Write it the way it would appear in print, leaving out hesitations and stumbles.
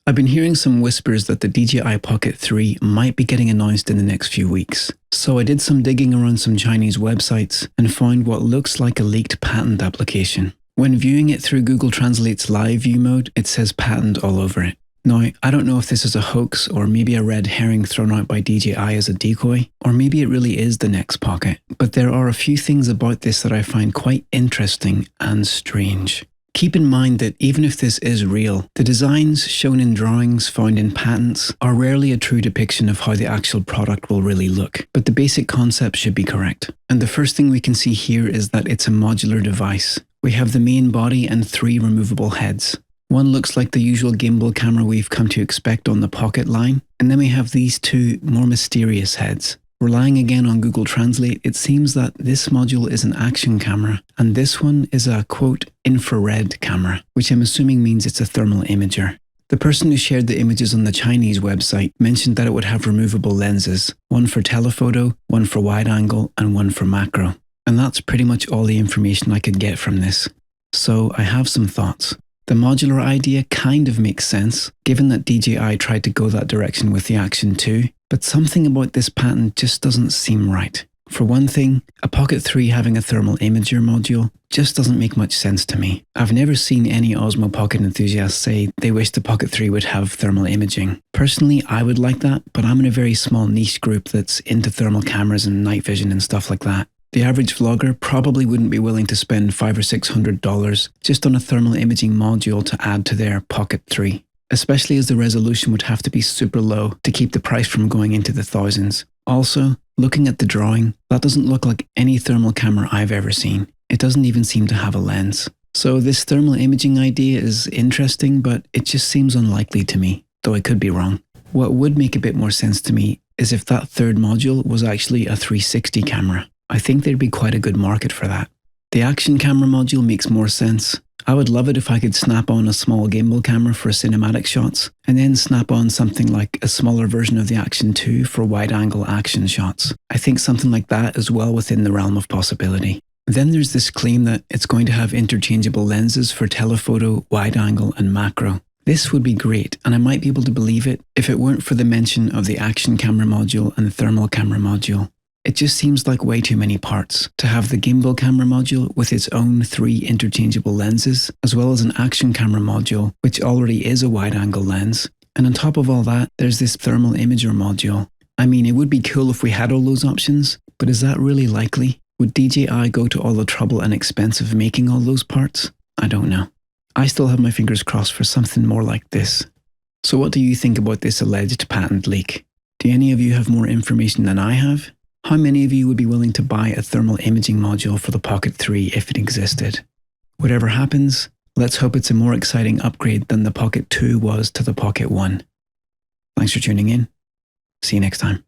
I've been hearing some whispers that the DJI Pocket 3 might be getting announced in the next few weeks. So I did some digging around some Chinese websites and found what looks like a leaked patent application. When viewing it through Google Translate's live view mode, it says patent all over it. Now, I don't know if this is a hoax or maybe a red herring thrown out by DJI as a decoy, or maybe it really is the next Pocket, but there are a few things about this that I find quite interesting and strange. Keep in mind that even if this is real, the designs shown in drawings found in patents are rarely a true depiction of how the actual product will really look, but the basic concept should be correct. And the first thing we can see here is that it's a modular device. We have the main body and 3 removable heads. One looks like the usual gimbal camera we've come to expect on the Pocket line, and then we have these 2 more mysterious heads. Relying again on Google Translate, it seems that this module is an action camera, and this one is a, quote, infrared camera, which I'm assuming means it's a thermal imager. The person who shared the images on the Chinese website mentioned that it would have removable lenses, one for telephoto, one for wide angle, and one for macro. And that's pretty much all the information I could get from this. So I have some thoughts. The modular idea kind of makes sense, given that DJI tried to go that direction with the Action 2, but something about this patent just doesn't seem right. For one thing, a Pocket 3 having a thermal imager module just doesn't make much sense to me. I've never seen any Osmo Pocket enthusiasts say they wish the Pocket 3 would have thermal imaging. Personally, I would like that, but I'm in a very small niche group that's into thermal cameras and night vision and stuff like that. The average vlogger probably wouldn't be willing to spend $500 or $600 just on a thermal imaging module to add to their Pocket 3, especially as the resolution would have to be super low to keep the price from going into the thousands. Also, looking at the drawing, that doesn't look like any thermal camera I've ever seen. It doesn't even seem to have a lens. So this thermal imaging idea is interesting, but it just seems unlikely to me, though I could be wrong. What would make a bit more sense to me is if that third module was actually a 360 camera. I think there'd be quite a good market for that. The action camera module makes more sense. I would love it if I could snap on a small gimbal camera for cinematic shots, and then snap on something like a smaller version of the Action 2 for wide-angle action shots. I think something like that is well within the realm of possibility. Then there's this claim that it's going to have interchangeable lenses for telephoto, wide-angle, and macro. This would be great, and I might be able to believe it if it weren't for the mention of the action camera module and the thermal camera module. It just seems like way too many parts to have the gimbal camera module with its own 3 interchangeable lenses, as well as an action camera module, which already is a wide-angle lens. And on top of all that, there's this thermal imager module. I mean, it would be cool if we had all those options, but is that really likely? Would DJI go to all the trouble and expense of making all those parts? I don't know. I still have my fingers crossed for something more like this. So what do you think about this alleged patent leak? Do any of you have more information than I have? How many of you would be willing to buy a thermal imaging module for the Pocket 3 if it existed? Whatever happens, let's hope it's a more exciting upgrade than the Pocket 2 was to the Pocket 1. Thanks for tuning in. See you next time.